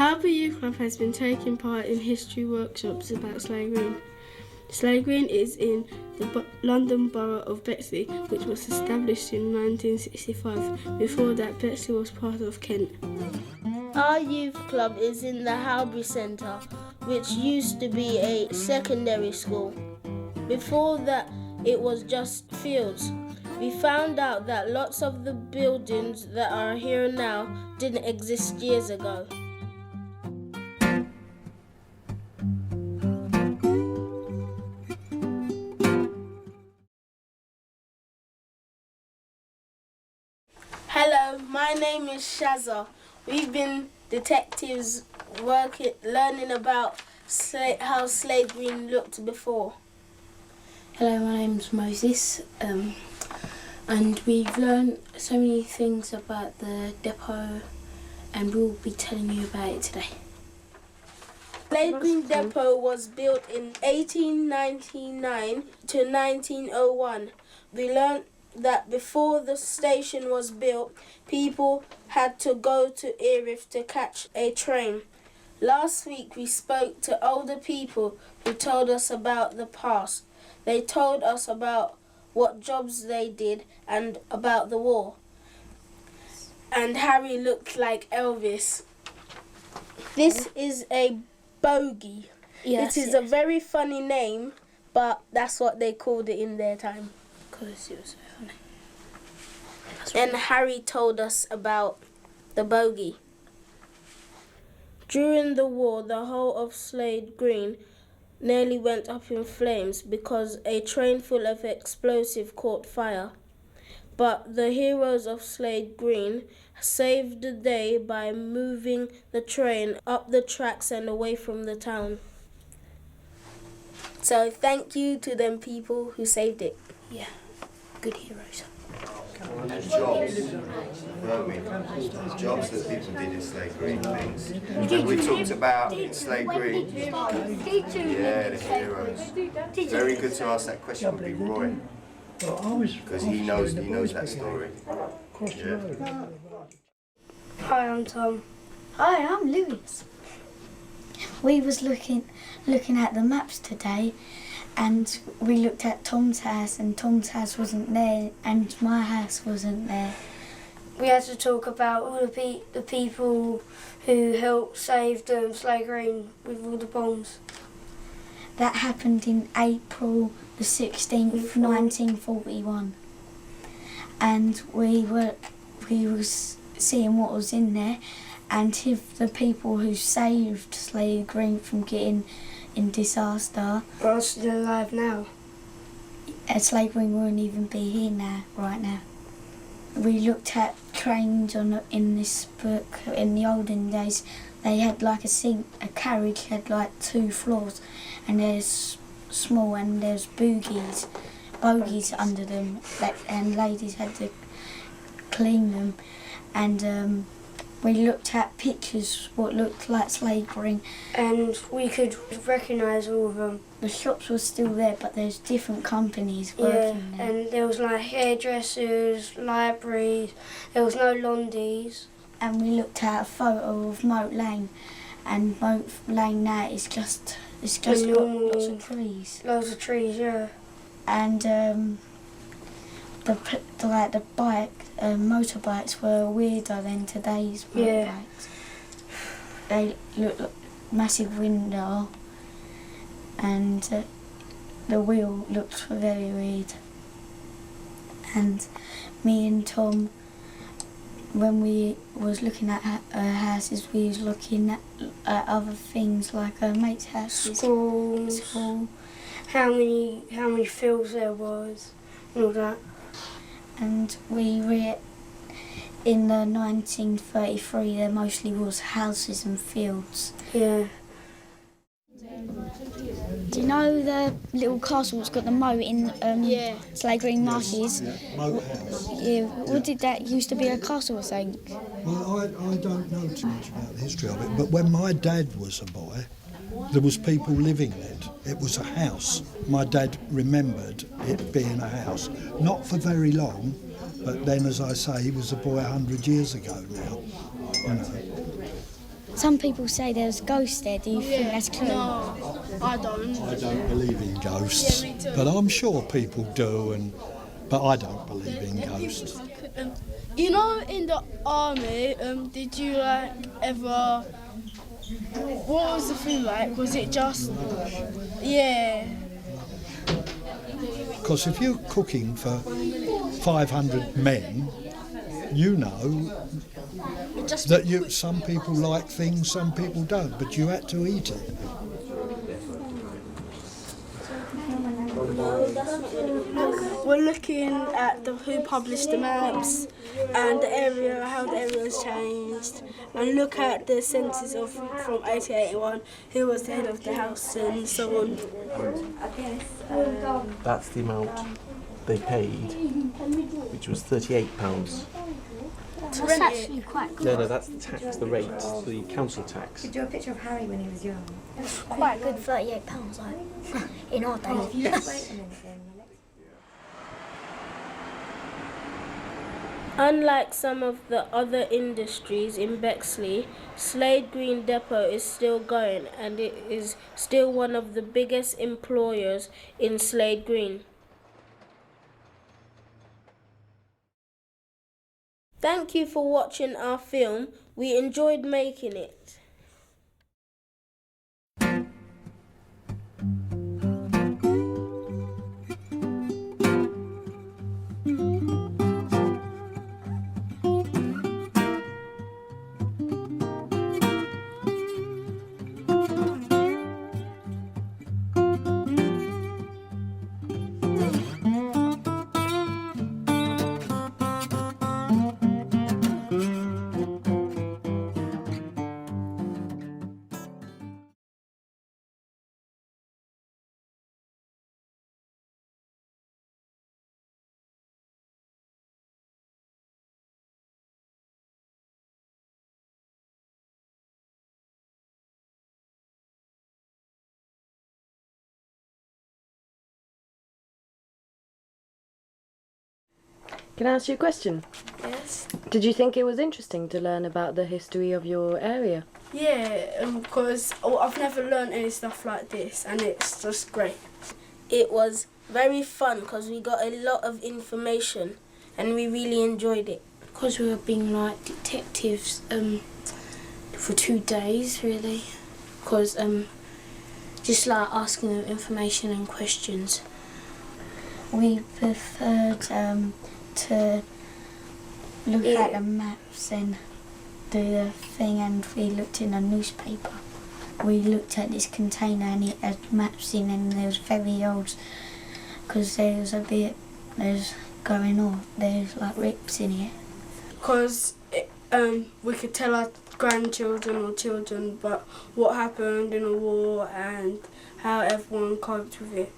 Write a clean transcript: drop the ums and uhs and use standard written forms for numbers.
Harbour Youth Club has been taking part in history workshops about Slade Green. Slade Green is in the London Borough of Bexley, which was established in 1965. Before that, Bexley was part of Kent. Our youth club is in the Harbour Centre, which used to be a secondary school. Before that, it was just fields. We found out that lots of the buildings that are here now didn't exist years ago. Hello, my name is Shazza. We've been detectives learning about how Slade Green looked before. Hello, my name's Moses, and we've learned so many things about the depot, and we'll be telling you about it today. Slade Green Depot was built in 1899 to 1901. We learned that before the station was built, people had to go to Erith to catch a train. Last week we spoke to older people who told us about the past. They told us about what jobs they did and about the war. And Harry looked like Elvis. This is a bogey. Yes, it is a very funny name, but that's what they called it in their time. Because it was so funny. And Harry told us about the bogey. During the war, the whole of Slade Green nearly went up in flames because a train full of explosive caught fire. But the heroes of Slade Green saved the day by moving the train up the tracks and away from the town. So thank you to them people who saved it. Yeah, good heroes. And jobs, jobs that people did in Slade Green things. And we talked about in Slade Green, yeah, the heroes. Very good to ask that question would be Roy, because he knows that story. Yeah. Hi, I'm Tom. Hi, I'm Lewis. We was looking at the maps today, and we looked at Tom's house, and Tom's house wasn't there, and my house wasn't there. We had to talk about all the people who helped save Slade Green with all the bombs. That happened in April the 16th, 1941. And we was seeing what was in there, and if the people who saved Slade Green from getting in disaster Are still alive now. Slade Green wouldn't even be here now, right now. We looked at trains in this book. In the olden days, they had like a carriage had like 2 floors, and there's small and there's bogies under them, and ladies had to clean them. And we looked at pictures what looked like Slade Green, And we could recognise all of them. the shops were still there, but there's different companies working there. And there was like hairdressers, libraries, there was no laundries. And we looked at a photo of Moat Lane, and Moat Lane now is just got lots of trees. Loads of trees, yeah. And motorbikes were weirder than today's motorbikes. Yeah. They look like massive window, and the wheel looked very weird. And me and Tom, when we was looking at houses, we was looking at other things like mates' houses, Schools, how many fields there was, and all that. and we read in the 1933 there mostly was houses and fields. Yeah. Do you know the little castle that's got the moat in Slade Green Marshes? Yeah, what did that used to be a castle, I think? Well, I don't know too much about the history of it, but when my dad was a boy, there was people living in it. It was a house. My dad remembered it being a house. Not for very long, but then, as I say, he was a boy 100 years ago now, you know. Some people say there's ghosts there. Do you think that's true? No, I don't. I don't believe in ghosts, Yeah, me too. but I'm sure people do, but I don't believe in ghosts. You know, in the army, did you ever? What was the food like? Was it just? Yeah. Because if you're cooking for 500 men, you know that some people like things, some people don't, but you had to eat it. We're looking at who published the maps and the area, how the area has changed, and look at the census from 1881, who was the head of the house and so on. That's the amount they paid, which was £38. That's actually quite good. No, that's the tax, the rate, the council tax. Could you do a picture of Harry when he was young? It's quite good, £38, like, in our days. Unlike some of the other industries in Bexley, Slade Green Depot is still going and it is still one of the biggest employers in Slade Green. Thank you for watching our film. We enjoyed making it. Can I ask you a question? Yes. Did you think it was interesting to learn about the history of your area? Yeah, because I've never learned any stuff like this, and it's just great. It was very fun because we got a lot of information and we really enjoyed it. Because we were being like detectives for 2 days, really. Because just like asking them information and questions. We preferred to look at the maps and do the thing, and we looked in a newspaper. We looked at this container and it had maps in, and it was very old because there was a bit going on. There's like rips in it. Because we could tell our grandchildren or children about what happened in the war and how everyone coped with it.